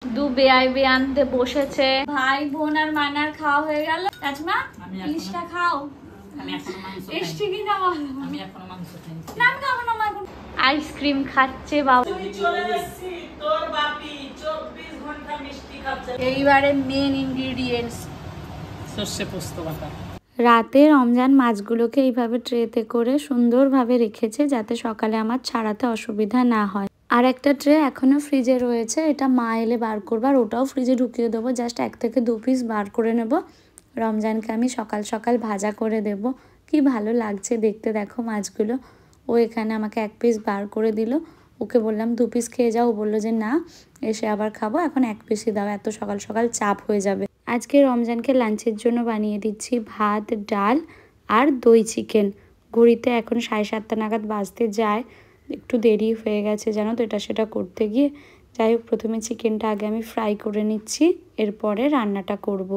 দু বেয়াই বেয়ানতে বসেছে, ভাই বোন আর মানার খাওয়া হয়ে গেল। রাজমা পিসটা খাও। আইসক্রিম খাচ্ছে বাবা। এইবারে মেন ইনগ্রেডিয়েন্টস সর্ষে পোস্ত বাটা। রাতে রমজান মাছগুলোকে এইভাবে ট্রেতে করে সুন্দরভাবে রেখেছে যাতে সকালে আমার ছাড়াতে অসুবিধা না হয়। আর একটা ট্রে এখনো ফ্রিজে রয়েছে, এটা মা এলে বার করবার, ওটাও ফ্রিজে ঢুকিয়ে দেবো। জাস্ট 1 থেকে 2 পিস বার করে নেব। রমজানকে আমি সকাল সকাল ভাজা করে দেব। কি ভালো লাগছে দেখতে দেখো মাছগুলো। ও এখানে আমাকে 1 পিস বার করে দিল। ওকে বললাম 2 পিস খেয়ে যাও, ও বললো যে না, এসে আবার খাবো, এখন 1 পিসই দাও, এত সকাল সকাল চাপ হয়ে যাবে। আজকে রমজানকে লাঞ্চের জন্য বানিয়ে দিচ্ছি ভাত, ডাল আর দই চিকেন। ঘড়িতে এখন 7:30 নাগাদ বাজতে যায়, একটু দেরি হয়ে গেছে জানো তো এটা সেটা করতে গিয়ে। যাই হোক, প্রথমে চিকেনটা আগে আমি ফ্রাই করে নিচ্ছি, এরপরে রান্নাটা করব।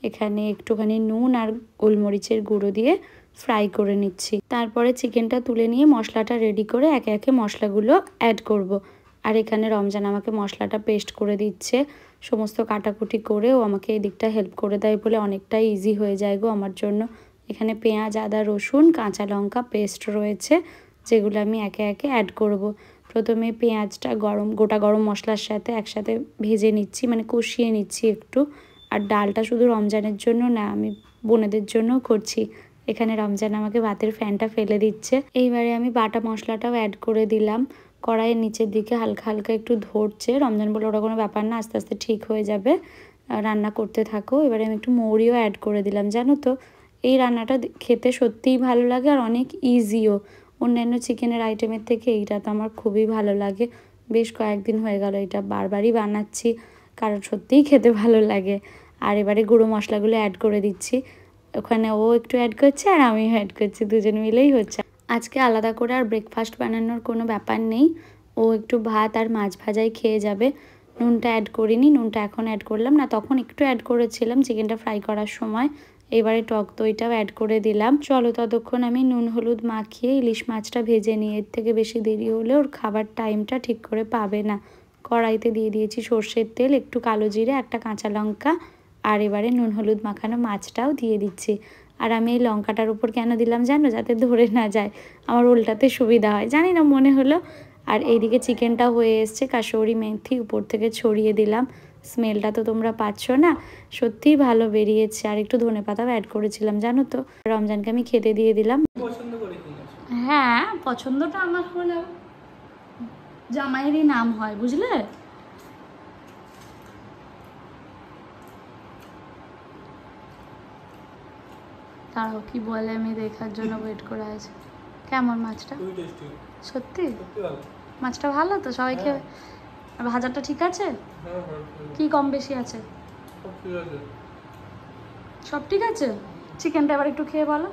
এখানে একটুখানি নুন আর গোলমরিচের গুঁড়ো দিয়ে ফ্রাই করে নিচ্ছি। তারপরে চিকেনটা তুলে নিয়ে মশলাটা রেডি করে একে একে মশলাগুলো অ্যাড করব। আর এখানে রমজান আমাকে মশলাটা পেস্ট করে দিচ্ছে, সমস্ত কাটাকুটি করে ও আমাকে এই দিকটা হেল্প করে দেয় বলে অনেকটাই ইজি হয়ে যায় গো আমার জন্য। এখানে পেঁয়াজ, আদা, রসুন, কাঁচা লঙ্কা পেস্ট রয়েছে, যেগুলো আমি একে একে অ্যাড করব। প্রথমে পেঁয়াজটা গোটা গরম মশলার সাথে একসাথে ভেজে নিচ্ছি, মানে কষিয়ে নিচ্ছি একটু। আর ডালটা শুধু রমজানের জন্য না, আমি বোনেদের জন্যও করছি। এখানে রমজান আমাকে ভাতের ফ্যানটা ফেলে দিচ্ছে। এইবারে আমি বাটা মশলাটাও অ্যাড করে দিলাম। কড়াইয়ের নিচের দিকে হালকা হালকা একটু ধরছে। রমজান বলে ওটা কোনো ব্যাপার না, আস্তে আস্তে ঠিক হয়ে যাবে, রান্না করতে থাকো। এবারে আমি একটু মৌরিও অ্যাড করে দিলাম। জানো তো এই রান্নাটা খেতে সত্যিই ভালো লাগে আর অনেক ইজিও। অন্যান্য চিকেনের আইটেমের থেকে এইটা তো আমার খুবই ভালো লাগে। বেশ কয়েকদিন হয়ে গেল এটা বারবারই বানাচ্ছি, কারণ সত্যিই খেতে ভালো লাগে। আর এবারে গুঁড়ো মশলাগুলো অ্যাড করে দিচ্ছি। ওখানে ও একটু অ্যাড করছে আর আমিও অ্যাড করছি, দুজন মিলেই হচ্ছে। আজকে আলাদা করে আর ব্রেকফাস্ট বানানোর কোনো ব্যাপার নেই। ও একটু ভাত আর মাছ ভাজাই খেয়ে যাবে। নুনটা অ্যাড করিনি, নুনটা এখন অ্যাড করলাম না, তখন একটু অ্যাড করেছিলাম চিকেনটা ফ্রাই করার সময়। এবারে টক দইটাও অ্যাড করে দিলাম। চলো ততক্ষণ আমি নুন হলুদ মাখিয়ে ইলিশ মাছটা ভেজে নিই। এর থেকে বেশি দেরি হলে ওর খাবার টাইমটা ঠিক করে পাবে না। কড়াইতে দিয়ে দিয়েছি সর্ষের তেল, একটু কালো জিরে, একটা কাঁচা লঙ্কা, আর এবারে নুন হলুদ মাখানো মাছটাও দিয়ে দিচ্ছি। আর আমি এই লঙ্কাটার উপর কেন দিলাম জানো? যাতে ধরে না যায়, আমার উল্টাতে সুবিধা হয়, জানি না মনে হলো। আর এইদিকে চিকেনটা হয়ে এসছে, কাসৌরি মেথি উপর থেকে ছড়িয়ে দিলাম। স্মেলটা তো তোমরা পাচ্ছ না, সত্যিই ভালো বেরিয়েছে। আর একটু ধনেপাতাও অ্যাড করেছিলাম জানো তো। রমজানকে আমি খেতে দিয়ে দিলাম। হ্যাঁ, পছন্দটা আমার হলেও জামাইয়েরই নাম হয়, বুঝলে। তারাও কি বলে আমি দেখার জন্য ওয়েট করে আছে। কেমন মাছটা? সত্যি মাছটা ভালো তো, সবাই খেয়ে। ভাজাটা ঠিক আছে? কি কম বেশি আছে? সব ঠিক আছে। চিকেনটা এবার একটু খেয়ে বলো।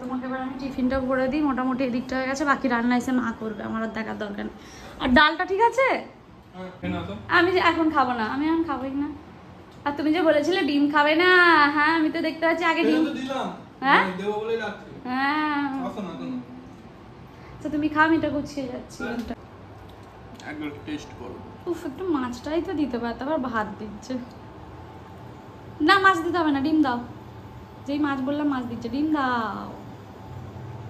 তোমাকে এবার আমি টিফিনটা ভরে দিই, মোটামুটি এদিকটা হয়ে গেছে, বাকি রান্না এসে মা করবে, আমার আর দেখার দরকার নেই। আর ডালটা ঠিক আছে? আমি এখন খাবো না, আমি এখন খাবোই না। আর তুমি যে বলেছিলে ডিম খাবে না, হ্যাঁ আমি তো দেখতে পাচ্ছি আগে ডিম। হ্যাঁ হ্যাঁ, তো তুমি খাও, আমি এটা গুছিয়ে যাচ্ছি। একবার টেস্ট করো। উফ, একটু মাছটাই তো দিতে পারতো, আবার ভাত দিচ্ছে না। মাছ দিতে হবে না, ডিম দাও। যেই মাছ বললাম মাছ দিচ্ছে, ডিম দাও।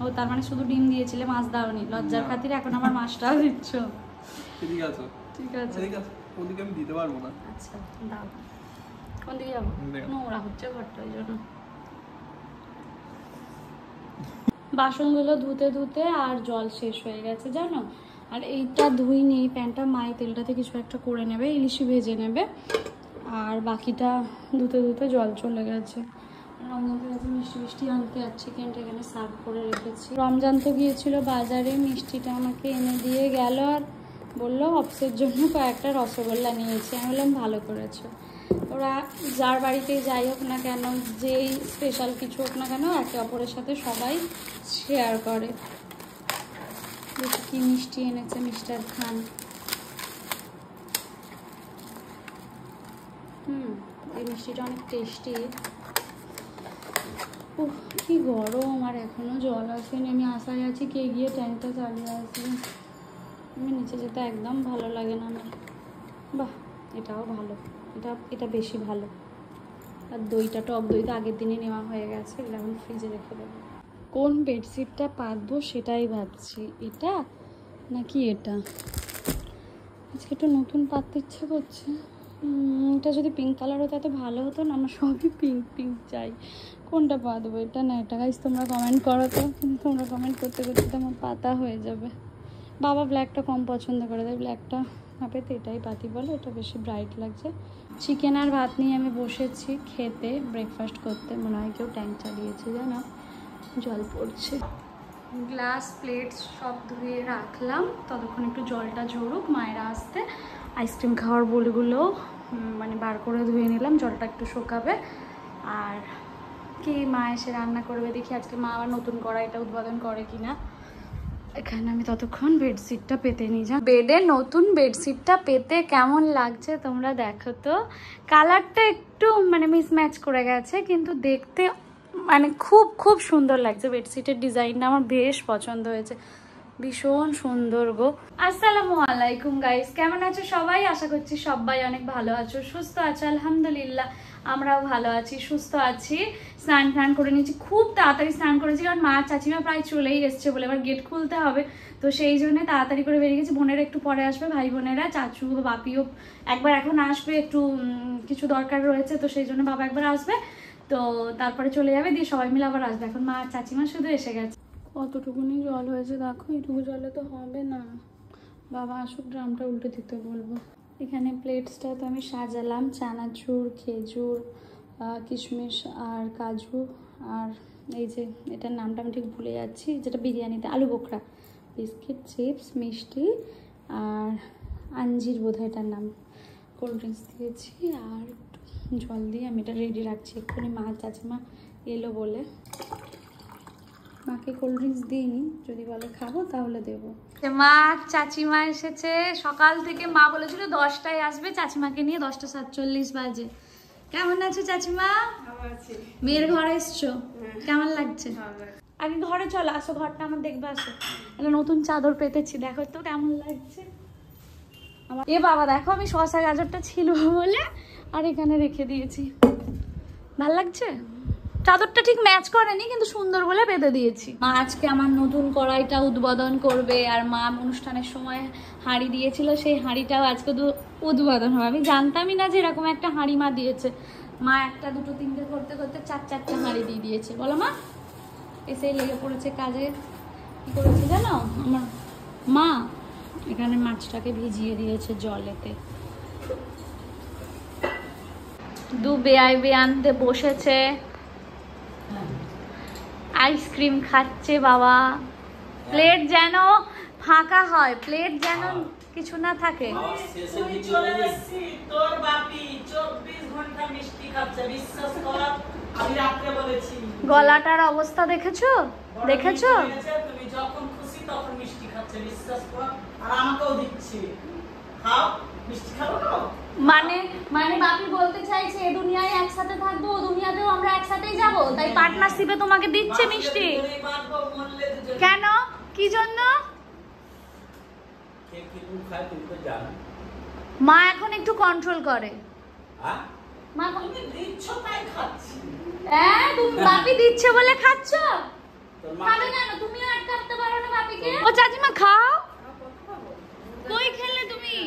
ও তার মানে শুধু ডিম দিয়েছিলে, মাছ দাওনি, লজ্জার খাতিরে এখন আমার মাছটাও দিচ্ছ। ঠিক আছে ঠিক আছে, ওদিকে আমি দিতে পারবো না। আচ্ছা দাও। কোন দিকে যাবো? নোংরা হচ্ছে ঘরটা, ওই জন্য। বাসনগুলো ধুতে ধুতে আর জল শেষ হয়ে গেছে জানো। আর এইটা ধুইনি, এই প্যানটা মাই তেলটাতে কিছু একটা করে নেবে, ইলিশি ভেজে নেবে। আর বাকিটা ধুতে ধুতে জল চলে গেছে। রমজানের কাছে মিষ্টি মিষ্টি আনতে আর চিকেনটা এখানে সার্ভ করে রেখেছি। রমজান তো গিয়েছিল বাজারে, মিষ্টিটা আমাকে এনে দিয়ে গেল আর বললো অফিসের জন্য কয়েকটা রসগোল্লা নিয়েছি। আমি বললাম ভালো করেছো। ওরা যার বাড়িতেই যাই হোক না কেন, যেই স্পেশাল কিছু হোক না কেন, একে অপরের সাথে সবাই শেয়ার করে। দেখি কি মিষ্টি এনেছে মিস্টার খান। এই মিষ্টিটা অনেক টেস্টি। উফ কি গরম, আর এখনো জল আসেনি। আমি আশায় আছি কে গিয়ে ট্যাঙ্কটা চালিয়ে আসবে। আমি নিচে যেতে একদম ভালো লাগে না আমার। বাহ, এটাও ভালো, এটা বেশি ভালো। আর দইটা, টক দই তো আগের দিনে নেওয়া হয়ে গেছে, এগুলো এখন ফ্রিজে রেখে দেবো। কোন বেডশিটটা পাতবো সেটাই ভাবছি, এটা নাকি এটা। আজকে একটু নতুন পাততে ইচ্ছে করছে। এটা যদি পিঙ্ক কালার হতো এত ভালো হতো না, আমার সবই পিঙ্ক পিঙ্ক চাই। কোনটা পাতবো, এটা না এটা? গাইস তোমরা কমেন্ট করো তো, কিন্তু তোমরা কমেন্ট করতে করতে তো আমার পাতা হয়ে যাবে। বাবা ব্ল্যাকটা কম পছন্দ করে, তাই ব্ল্যাকটা না পেতে এটাই পাতি বলে, এটা বেশি ব্রাইট লাগছে। চিকেন আর ভাত নিয়ে আমি বসেছি খেতে, ব্রেকফাস্ট করতে। মনে হয় কেউ ট্যাঙ্ক চালিয়েছে, জানো জল পড়ছে। গ্লাস প্লেট সব ধুয়ে রাখলাম, ততক্ষণ একটু জলটা ঝরুক, মায়েরা আসতে। আইসক্রিম খাওয়ার বোলগুলো মানে বার করে ধুয়ে নিলাম, জলটা একটু শুকাবে। আর কি মা এসে রান্না করবে দেখি, আজকে মা আবার নতুন কড়াইটা উদ্বোধন করে কিনা। এখানে আমি ততক্ষণ বেডশিটটা পেতে নিয়ে যাই। বেডে নতুন বেডশিটটা পেতে কেমন লাগছে তোমরা দেখো তো। কালারটা একটু মানে মিসম্যাচ করে গেছে, কিন্তু দেখতে মানে খুব খুব সুন্দর লাগছে। বেডশিটের ডিজাইনটা আমার বেশ পছন্দ হয়েছে, ভীষণ সুন্দর গো। আসসালামু আলাইকুম গাইস, কেমন আছো সবাই? আশা করছি সবাই অনেক ভালো আছো, সুস্থ আছো। আলহামদুলিল্লাহ আমরাও ভালো আছি, সুস্থ আছি। স্নান করে নিয়েছি, খুব তাড়াতাড়ি স্নান করেছি, কারণ মা চাচিমা প্রায় চলেই এসছে বলে এবার গেট খুলতে হবে, তো সেই জন্য তাড়াতাড়ি করে বেরিয়ে গেছি। বোনেরা একটু পরে আসবে, ভাই বোনেরা, চাচু বাপিও একবার এখন আসবে, একটু কিছু দরকার রয়েছে, তো সেই জন্য বাবা একবার আসবে, তো তারপরে চলে যাবে, দিয়ে সবাই মিলে আবার আসবে। এখন মা চাচিমা শুধু এসে গেছে। কতটুকুনি জল হয়েছে দেখো, এইটুকু জলে তো হবে না। বাবা আসুক, ড্রামটা উল্টে দিতে বলবো। এখানে প্লেটসটা তো আমি সাজালাম, চানাচুর, খেজুর, কিশমিশ আর কাজু, আর এই যে এটার নামটা আমি ঠিক ভুলে যাচ্ছি, যেটা বিরিয়ানিতে, আলু বোখরা, বিস্কিট, চিপস, মিষ্টি আর আঞ্জির বোধহয় এটার নাম। কোল্ড ড্রিঙ্কস দিয়েছি আর একটু জল দিয়ে আমি এটা রেডি রাখছি। এক্ষুনি মা চাচিমা এলো বলে, মাকে কোল্ড ড্রিঙ্কস দিইনি, যদি বলে খাবো তাহলে দেবো। মা চাচিমা এসেছে সকাল থেকে, মা বলেছিল 10টায় আসবে, চাচিমাকে নিয়ে 10:47 বাজে। কেমন আছো চাচিমা? মেয়ের ঘরে এসছো, কেমন লাগছে? আগে ঘরে চলো, আসো, ঘরটা আমার দেখবে, আসো। একটা নতুন চাদর পেতেছি, দেখো তো কেমন লাগছে আমার। এ বাবা দেখো, আমি শসা গাজরটা ছিল বলে আর এখানে রেখে দিয়েছি। ভাল লাগছে? চাদরটা ঠিক ম্যাচ করেনি, কিন্তু সুন্দর বলে বেঁধে দিয়েছি। মা আজকে আমার নতুন কড়াইটা উদ্বোধন করবে, আর মা অনুষ্ঠানের সময় হাঁড়ি দিয়েছিল, সেই হাঁড়িটাও আজকে উদ্বোধন হবে। আমি জানতামই না যে এরকম একটা হাঁড়ি মা দিয়েছে। মা একটা দুটো তিনটে করতে করতে 4-4টা হাঁড়ি দিয়ে দিয়েছে। বলো মা, এসেই লেগে পড়েছে কাজে। কি করেছে জানো আমার মা? এখানে মাছটাকে ভিজিয়ে দিয়েছে জলেতে। দু বেআই আনতে বসেছে, আইসক্রিম খাচ্ছে বাবা। প্লেট যেন ফাঁকা হয়, প্লেট যেন কিছু না থাকে। তোর বাপি 24 ঘন্টা মিষ্টি খাচ্ছে, বিশ্বাস কর। আমি রাতে বলেছি, গলাটার অবস্থা দেখেছো? দেখেছো? তুমি যখন খুশি তখন মিষ্টি খাচ্ছে, বিশ্বাস কর। আর আমাকেও দিচ্ছে, খাও মিষ্টি, খাবো না। মানে বাপি বলতে চাইছে এ দুনিয়ায় একসাথে থাকবো, ও দুনিয়াতেও আমরা একসাথেই যাব, তাই পার্টনারশিপে তোমাকে দিচ্ছে মিষ্টি। কেন, কি জন্য? মা এখন একটু কন্ট্রোল করে। মা দিচ্ছ তাই খাচ্ছি। তুমি বাপি দিচ্ছে বলে খাচ্ছ? খাবে কেন? তুমিও আটকাতে পারো না বাপিকে। ও চাচিমা খাও, কই খেলে তুমি?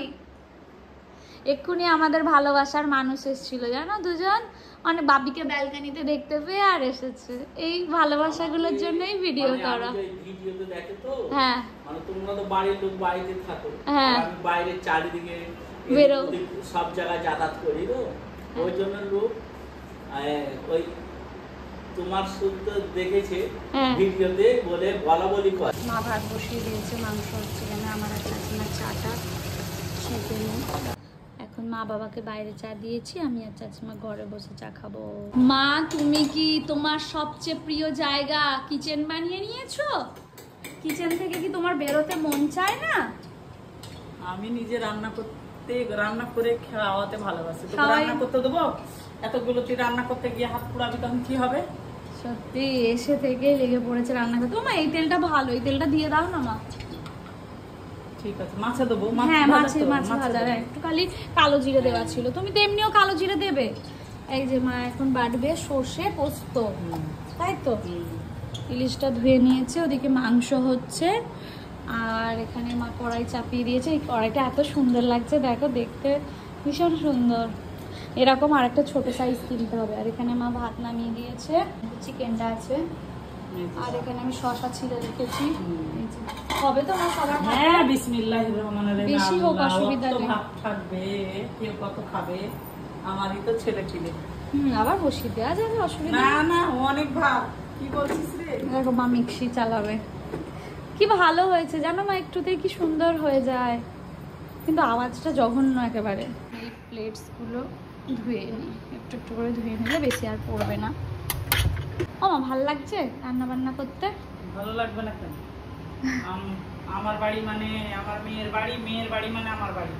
এক্ষুনি আমাদের ভালোবাসার মানুষ এসেছিল জানো, দুজন, মানে বাপিকে ব্যালকনিতে দেখতে পেয়ে আর এসেছে। এই ভালোবাসাগুলোর জন্যই ভিডিও করা। ভিডিওতে দেখে তো, হ্যাঁ মানে তোমরা তো বাড়ির লোক বাড়িতে থাকো, হ্যাঁ, আমি বাইরে চারিদিকে বেরো, সব জায়গায় যাতায়াত করি তো, ওই জন্য লোক ওই তোমার শুদ্ধ দেখেছে ভিডিওতে বলে বলা বলি করে। মা ভাত বসিয়ে দিয়েছে, মাংস হচ্ছে, কেন আমার আর চাচিমার চাটা খেতে নেই। এখন মা বাবাকে বাইরে চা দিয়েছি, আমি আর চাচিমা ঘরে বসে চা খাবো। মা তুমি কি তোমার সবচেয়ে প্রিয় জায়গা কিচেন বানিয়ে নিয়েছো? কিচেন থেকে কি তোমার বেরোতে মন চায় না? আমি নিজে রান্না করে খাওয়াতে ভালোবাসি। তোকে রান্না করতে দেবো? এতগুলো তুই রান্না করতে গিয়ে হাত পুড়াবি, তখন কি হবে? সত্যি এসে থেকে লেগে পড়েছে রান্না করতে। মা এই তেলটা ভালো, এই তেলটা দিয়ে দাও না মা। ঠিক আছে, মাছে দেবো। হ্যাঁ মাছে ভাজা, একটু খালি কালো জিরে দেওয়া ছিল, তুমি তো এমনিও কালো জিরে দেবে। এই যে মা এখন বাটবে সর্ষে পোস্ত, তাই তো? ইলিশটা ধুয়ে নিয়েছে, ওদিকে মাংস হচ্ছে, আর এখানে মা কড়াই চাপিয়ে দিয়েছে। এই কড়াইটা এত সুন্দর লাগছে, দেখো দেখতে ভীষণ সুন্দর। এরকম আর একটা ছোট সাইজ কিনতে হবে। আর এখানে মা ভাত নামিয়ে দিয়েছে, চিকেনটা আছে, আর এখানে আমি শসা ছিঁড়ে রেখেছি। হবে তো মা সবার? হ্যাঁ, বিসমিল্লাহির রহমানির রহিম। বেশি হোক অসুবিধা নেই, ভাত থাকবে, কেউ কত খাবে, আমারই তো ছেলে ছিল। আবার বসিয়ে দেওয়া যাবে, অসুবিধা না না, অনেক ভাত। কি বলছিস রে? দেখো মা মিক্সি চালাবে। কি ভালো হয়েছে জানো মা, একটুতেই কি সুন্দর হয়ে যায়, কিন্তু আওয়াজটা জঘন্য একেবারে। এই প্লেটস গুলো ধুয়ে নি, একটু একটু করে ধুয়ে নিলে বেশি আর পড়বে না। ও মা ভালো লাগছে রান্না বান্না করতে? ভালো লাগবে না কেন? আমার বাড়ি মানে আমার মেয়ের বাড়ি, মেয়ের বাড়ি মানে আমার বাড়ি,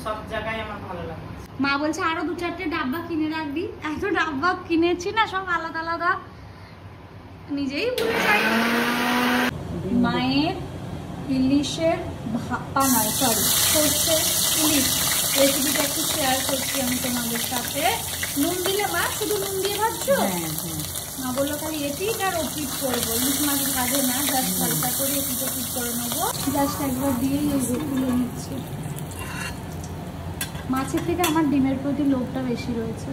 সব জায়গায় আমার ভালো লাগে। মা বলছে আরো 2-4টে ডাব্বা কিনে রাখবি। এত ডাব্বা কিনেছি না, সব আলাদা আলাদা, নিজেই ভুলে যাই। মায়ের ইলিশের সর্ষে ইলিশ রেসিপিটা একটু শেয়ার করছি আমি তোমাদের সাথে। নুন দিলে মা শুধু নুন দিয়ে ভাজছো? মা বললো খালি এপিট আর ওপিট করবো, ইলিশ মাছ ভাজে না, জাস্ট হালকা করে এপিট ওপিট করে নেবো। জাস্ট একবার দিয়েই এই যে তুলে নিচ্ছি। মাছের থেকে আমার ডিমের প্রতি লোভটা বেশি রয়েছে।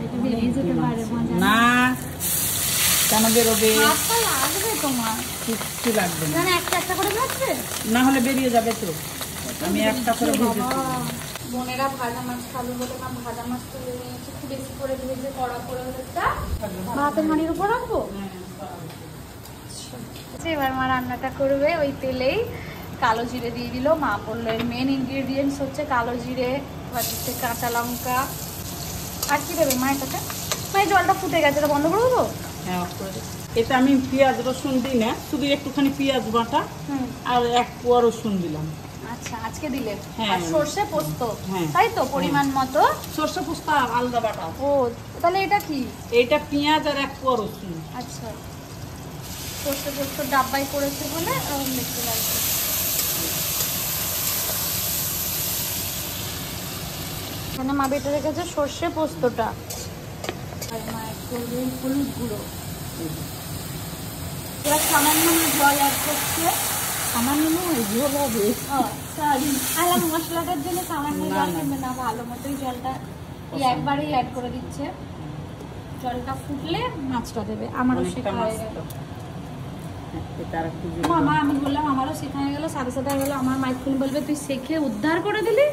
এটা বেরিয়ে যেতে পারে না, কেন বেরোবে? হাতটা লাগবে তোমার? কিচ্ছু লাগবে না, মানে একটা একটা করে ভাজবে, না হলে বেরিয়ে যাবে তো। আমি একটা করে ভেজেছি। বোনেরা ভাজা মাছ খাবে বলে মা ভাজা মাছ তুলে নিয়েছি, একটু বেশি করে ভেজে কড়া করে ভাতের হাঁড়ির উপর রাখবো। এবার মা রান্নাটা করবে ওই তেলেই। কালো জিরে দিয়ে দিল, মা বললো এর মেন ইনগ্রিডিয়েন্টস হচ্ছে কালো জিরে, হচ্ছে কাঁচা লঙ্কা। আর কি দেবে মা এটাতে? মা এই জলটা ফুটে গেছে, এটা বন্ধ করে দেবো? হ্যাঁ, এটা আমি পেঁয়াজ রসুন দিই না, শুধু একটুখানি পেঁয়াজ বাটা আর 1 কোয়া রসুন দিলাম। আচ্ছা আজকে দিলে। হ্যাঁ। আর সর্ষে পোস্ত, হ্যাঁ, তাই তো পরিমাণ মতো। সর্ষে পোস্ত আলাদা বাটা। ও তাহলে এটা কি? এটা পেঁয়াজ আর 1 কোয়া রসুন। আচ্ছা, সর্ষে পোস্ত ডাব্বাই করেছে বলে দেখতে লাগছে। এখানে মা বেটে রেখেছে সর্ষে পোস্তটা, আর মা করবে হলুদ গুঁড়ো। এবার সামান্য জল অ্যাড করছে। সামান্য ঝোল হবে। সরি, আলাম মশলাটার জন্য সামান্য জল নেবে না, ভালো মতোই জলটা একবারেই অ্যাড করে দিচ্ছে। জলটা ফুটলে মাছটা দেবে। আমারও শেখা হয়ে গেল। মামা আমি বললাম আমারও শেখা হয়ে গেল, সাথে সাথে হয়ে গেল। আমার মাইথুন বলবে তুই শেখে উদ্ধার করে দিলি।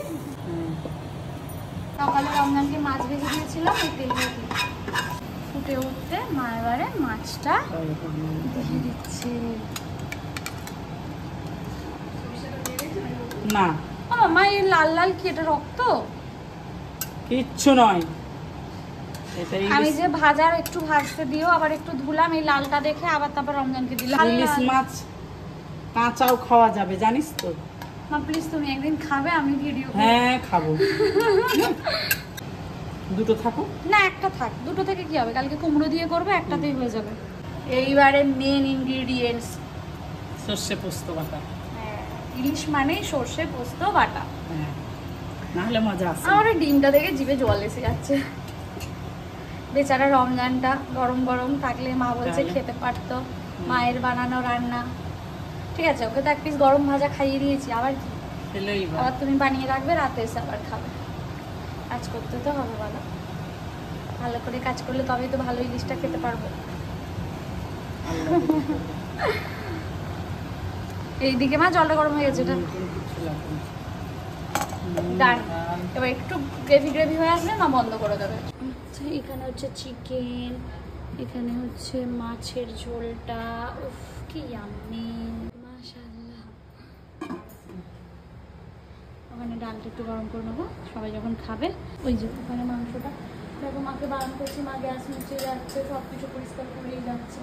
সকালে রমজানকে মাছ ভেজে দিয়েছিলাম এই তেল দিয়ে। ফুটে উঠতে মা এবারে মাছটা দিয়ে দিচ্ছে। না মামা এই লাল লাল কি, এটা রক্ত? কিচ্ছু নয়, আমি যে ভাজার একটু ভাজতে দিও, আবার একটু ধুলাম এই লালটা দেখে, আবার তারপর রমজানকে দিলাম। ইলিশ মাছ কাঁচাও খাওয়া যাবে জানিস তো। মা প্লিজ তুমি একদিন খাবে, আমি ভিডিও। হ্যাঁ খাবো। দুটো থাকুক না, একটা থাক। দুটো থেকে কি হবে, কালকে কুমড়ো দিয়ে করবে, একটাতেই হয়ে যাবে। এইবারে মেন ইনগ্রিডিয়েন্টস সর্ষে পোস্ত বাটা। ইলিশ মানেই সর্ষে পোস্ত বাটা। না হলে মজা আসে। আমার ডিমটা দেখে জিভে জল এসে যাচ্ছে। বেচারা রমজানটা গরম গরম থাকলে মা বলছে খেতে পারতো, মায়ের বানানো রান্না। ঠিক আছে, ওকে তো 1 পিস গরম ভাজা খাইয়ে দিয়েছি, আবার কি? আবার তুমি বানিয়ে রাখবে, রাতে এসে আবার খাবে। কাজ করতে তো হবে বলো, ভালো করে কাজ করলে তবেই তো ভালো ইলিশটা খেতে পারবো। এইদিকে মা জলটা গরম হয়ে গেছে, এটা ডান। এবার একটু গ্রেভি গ্রেভি হয়ে আসলে মা বন্ধ করে দেবে। আচ্ছা, এখানে হচ্ছে চিকেন, এখানে হচ্ছে মাছের ঝোলটা। উফ কি ইয়াম্মি, মাশাআল্লাহ। ওখানে ডালটা একটু গরম করে নেবো, সবাই যখন খাবে। ওই যে ওখানে মাংসটা দেখো, মাকে বারণ করছি, মা গ্যাস মুছে যাচ্ছে, সব কিছু পরিষ্কার করেই যাচ্ছে।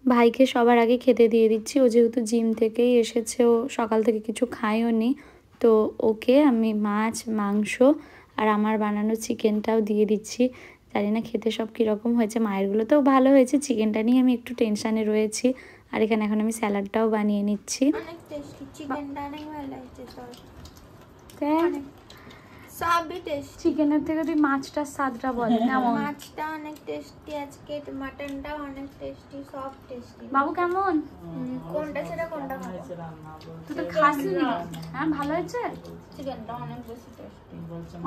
ভাইকে সবার আগে খেতে দিয়ে দিচ্ছি। ও যেহেতু জিম থেকেই এসেছে, ও সকাল থেকে কিছু খায়ও নি, তো ওকে আমি মাছ মাংস আর আমার বানানো চিকেনটাও দিয়ে দিচ্ছি, জানি না খেতে সব কীরকম হয়েছে, মায়েরগুলো তো ভালো হয়েছে, চিকেনটা নিয়ে আমি একটু টেনশানে রয়েছি। আর এখানে এখন আমি স্যালাডটাও বানিয়ে নিচ্ছি। অনেক টেস্টি, চিকেনটা অনেক ভালো লাগছে। দেখ সবই টেস্টি। চিকেনের থেকে তুই মাছটার স্বাদটা বল কেমন? মাছটা অনেক টেস্টি আজকে, মাটনটাও অনেক টেস্টি, সব টেস্টি। বাবু কেমন? কোনটা ছেড়ে কোনটা খাবো? তুই তো খাসনি। হ্যাঁ ভালো হয়েছে, চিকেনটা অনেক বেশি টেস্টি।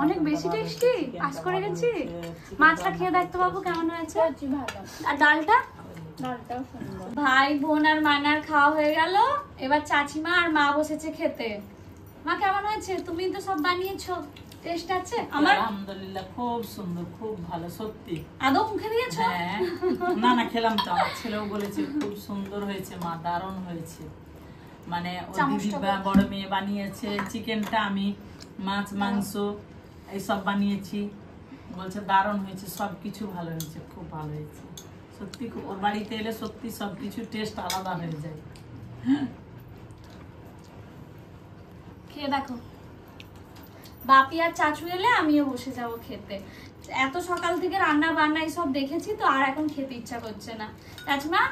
অনেক বেশি টেস্টি। আজ করে গেছি। মাছটা খেয়ে দেখতো বাবু কেমন হয়েছে। ভালো। আর ডালটা? ডালটাও সুন্দর। ভাই বোন আর মানার খাওয়া হয়ে গেল, এবার চাচিমা আর মা বসেছে খেতে। মা কেমন হয়েছে? তুমি তো সব বানিয়েছো, টেস্ট আছে? আমার আলহামদুলিল্লাহ খুব সুন্দর, খুব ভালো, সত্যি। আদৌ মুখে দিয়েছো? হ্যাঁ, না না খেলাম তো, আমার ছেলেও বলেছে খুব সুন্দর হয়েছে মা, দারুণ হয়েছে। মানে ও দিদি বড় মেয়ে বানিয়েছে চিকেনটা, আমি মাছ মাংস এইসব বানিয়েছি, বলছে দারুণ হয়েছে, সবকিছু ভালো হয়েছে, খুব ভালো হয়েছে সত্যি। ওর বাড়িতে এলে সত্যি সবকিছু টেস্ট আলাদা হয়ে যায়। খেয়ে দেখো। বাপি আর চাচু এলে আমিও বসে যাব খেতে। এত সকাল থেকে রান্না বান্না সব দেখেছি তো, আর এখন খেতে ইচ্ছা করছে না। চাচিমা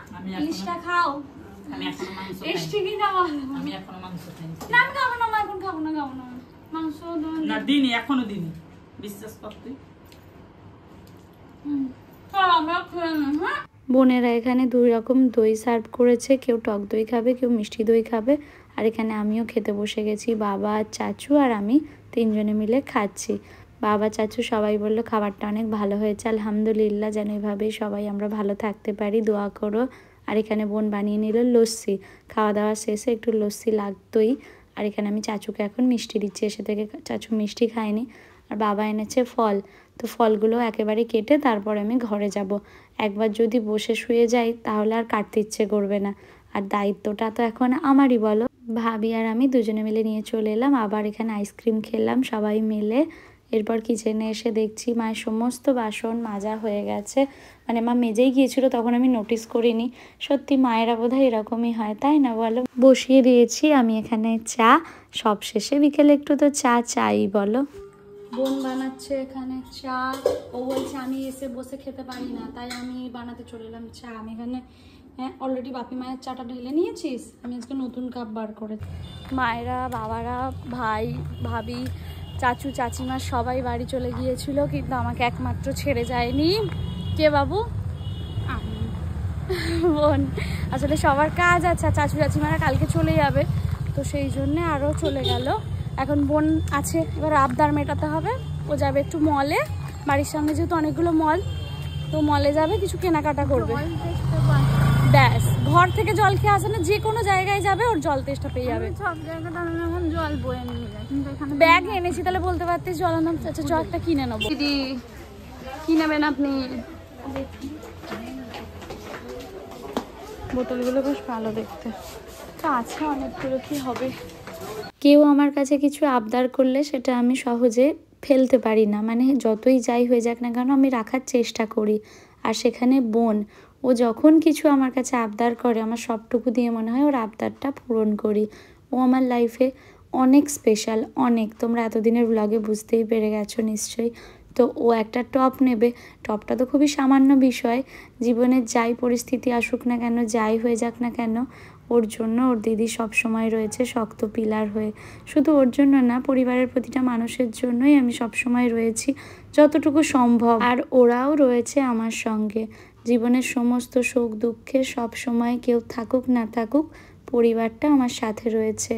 ইলিশটা খাও। আমি এখনো মাংস টেস্টি কি না বলো? আমি এখনো মাংস খাইছি না, আমি খাবো না, আমি এখন খাবো না মাংস। না দিনই, এখনো দিনই, বিশ্বাস কর তুই। বোনেরা এখানে 2 রকম দই সার্ভ করেছে, কেউ টক দই খাবে, কেউ মিষ্টি দই খাবে। আর এখানে আমিও খেতে বসে গেছি, বাবা, চাচু আর আমি 3 জনে মিলে খাচ্ছি। বাবা চাচু সবাই বললো খাবারটা অনেক ভালো হয়েছে, আলহামদুলিল্লাহ, যেন এইভাবেই সবাই আমরা ভালো থাকতে পারি, দোয়া করো। আর এখানে বোন বানিয়ে নিল লস্যি, খাওয়া দাওয়া শেষে একটু লস্যি লাগতোই। আর এখানে আমি চাচুকে এখন মিষ্টি দিচ্ছি, এসে থেকে চাচু মিষ্টি খায়নি। আর বাবা এনেছে ফল, তো ফলগুলো একেবারে কেটে তারপর আমি ঘরে যাব। একবার যদি বসে শুয়ে যাই তাহলে আর কাটতে ইচ্ছে করবে না, আর দায়িত্বটা তো এখন আমারই বলো। ভাবি আর আমি দুজনে মিলে নিয়ে চলে এলাম, আবার এখানে আইসক্রিম খেলাম সবাই মিলে। এরপর কিচেনে এসে দেখছি মায়ের সমস্ত বাসন মাজা হয়ে গেছে, মানে মা মেজেই গিয়েছিল, তখন আমি নোটিস করিনি। সত্যি মায়েরা বোধহয় এরকমই হয়, তাই না বলো। বসিয়ে দিয়েছি আমি এখানে চা, সব শেষে বিকেলে একটু তো চা চাই বলো। বোন বানাচ্ছে এখানে চা, ও বলছে আমি এসে বসে খেতে পারি না, তাই আমি বানাতে চলে এলাম চা। আমি এখানে অলরেডি বাপি মায়ের চাটা ঢেলে নিয়েছিস, আমি আজকে নতুন কাপ বার করে। মায়েরা, বাবারা, ভাই, ভাবি, চাচু, চাচিমা সবাই বাড়ি চলে গিয়েছিল, কিন্তু আমাকে একমাত্র ছেড়ে যায়নি। কে বাবু? বোন। আসলে সবার কাজ আছে, চাচু চাচিমারা কালকে চলে যাবে, তো সেই জন্যে আরও চলে গেল। এখন বোন আছে, এবার আবদার মেটাতে হবে। ও যাবে একটু মলে, বাড়ির সামনে যেহেতু অনেকগুলো মল, তো মলে যাবে, কিছু কেনাকাটা করবে। ব্যাস, ঘর থেকে জল খেয়ে আসে না, যে কোনো জায়গায় যাবে ওর জল তেষ্টা পেয়ে যাবে। সব জায়গাটা আমি এখন জল বয়ে নিয়ে যাই, কিন্তু এখানে ব্যাগ এনেছি, তাহলে বলতে পারতিস জলের নাম। আচ্ছা জলটা কিনে নেবো। দিদি কি নেবেন আপনি? বোতলগুলো বেশ ভালো দেখতে, তো আছে অনেকগুলো, কি হবে। কেউ আমার কাছে কিছু আবদার করলে সেটা আমি সহজে ফেলতে পারি না, মানে যতই যাই হয়ে যাক না কেন আমি রাখার চেষ্টা করি। আর সেখানে বোন, ও যখন কিছু আমার কাছে আবদার করে, আমার সবটুকু দিয়ে মনে হয় ওর আবদারটা পূরণ করি। ও আমার লাইফে অনেক স্পেশাল, অনেক। তোমরা এতদিনের ব্লগে বুঝতেই পেরে গেছো নিশ্চয়ই। তো ও একটা টপ নেবে, টপটা তো খুবই সামান্য বিষয়, জীবনের যাই পরিস্থিতি আসুক না কেন, যাই হয়ে যাক না কেন, ওর জন্য ওর দিদি সব সময় রয়েছে শক্ত পিলার হয়ে। শুধু ওর জন্য না, পরিবারের প্রতিটা মানুষের জন্যই আমি সব সময় রয়েছি যতটুকু সম্ভব। আর ওরাও রয়েছে আমার সঙ্গে জীবনের সমস্ত সুখ দুঃখে। সব সময় কেউ থাকুক না থাকুক, পরিবারটা আমার সাথে রয়েছে।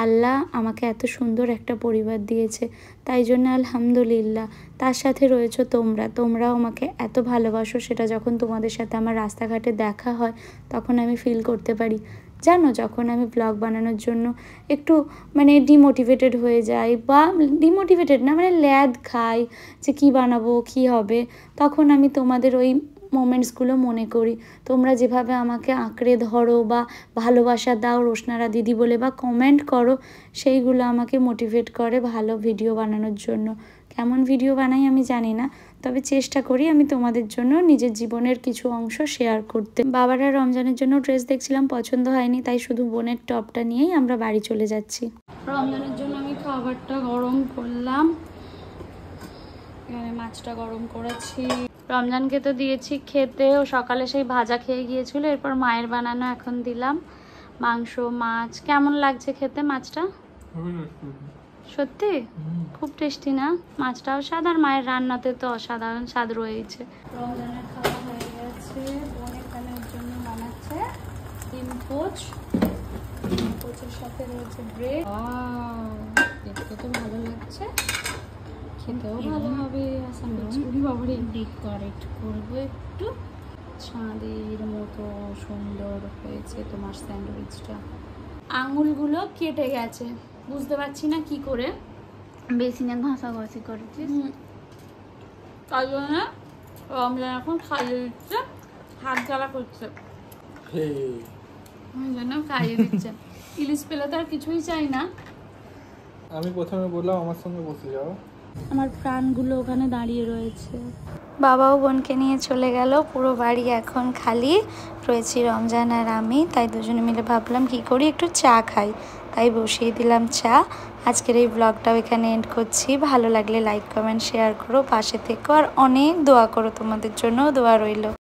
আল্লাহ আমাকে এত সুন্দর একটা পরিবার দিয়েছে, তাই জন্য আলহামদুলিল্লাহ। তার সাথে রয়েছো তোমরাও আমাকে এত ভালোবাসো, সেটা যখন তোমাদের সাথে আমার রাস্তাঘাটে দেখা হয় তখন আমি ফিল করতে পারি। জানো, যখন আমি ব্লগ বানানোর জন্য একটু মানে ডিমোটিভেটেড হয়ে যাই, বা ডিমোটিভেটেড না, মানে ল্যাদ খাই যে কী বানাবো কী হবে, তখন আমি তোমাদের ওই মোমেন্টসগুলো মনে করি। তোমরা যেভাবে আমাকে আঁকড়ে ধরো বা ভালোবাসা দাও রোশনারা দিদি বলে, বা কমেন্ট করো, সেইগুলো আমাকে মোটিভেট করে ভালো ভিডিও বানানোর জন্য। কেমন ভিডিও বানাই আমি জানি না, তবে চেষ্টা করি আমি তোমাদের জন্য নিজের জীবনের কিছু অংশ শেয়ার করতে। বাবারা রমজানের জন্য ড্রেস দেখছিলাম, পছন্দ হয়নি, তাই শুধু বোনের টপটা নিয়েই আমরা বাড়ি চলে যাচ্ছি। রমজানের জন্য আমি খাবারটা গরম করলাম, এখানে মাছটা গরম করেছি, রমজানকে তো দিয়েছি খেতে, ও সকালে সেই ভাজা খেয়ে গিয়েছিল, এরপর মায়ের বানানো এখন দিলাম মাংস মাছ। কেমন লাগছে খেতে মাছটা? সত্যি খুব টেস্টি না? মাছটাও স্বাদ আর মায়ের রান্নাতে তো অসাধারণ স্বাদ রয়েছে। রমজানের খাওয়া হয়ে গেছে, বোন এখানে ওর জন্য বানাচ্ছে ডিম পোচ, ডিম পোচের সাথে রয়েছে ব্রেড। দেখতে তো ভালো লাগছে, খেতেও ভালো হবে। ডেকোরেট করবো একটু, চাঁদের মতো সুন্দর হয়েছে তোমার স্যান্ডউইচটা। আঙুলগুলো কেটে গেছে, বুঝতে পারছি না কি করে। বেসিনে ঘষাঘষি করেছিস? তাই জন্য রমজান এখন খাইয়ে দিচ্ছে, হাত জ্বালা করছে, ওই জন্য খাইয়ে দিচ্ছে। ইলিশ পেলে তো আর কিছুই চাই না। আমি প্রথমে বললাম আমার সঙ্গে বসে যাও, আমার প্রাণগুলো ওখানে দাঁড়িয়ে রয়েছে। বাবাও বোনকে নিয়ে চলে গেল, পুরো বাড়ি এখন খালি রয়েছি রমজান আর আমি। তাই দুজনে মিলে ভাবলাম কি করি, একটু চা খাই, তাই বসিয়ে দিলাম চা। আজকের এই ব্লগটাও এখানে এন্ড করছি। ভালো লাগলে লাইক কমেন্ট শেয়ার করো, পাশে থেকো আর অনেক দোয়া করো, তোমাদের জন্য দোয়া রইল।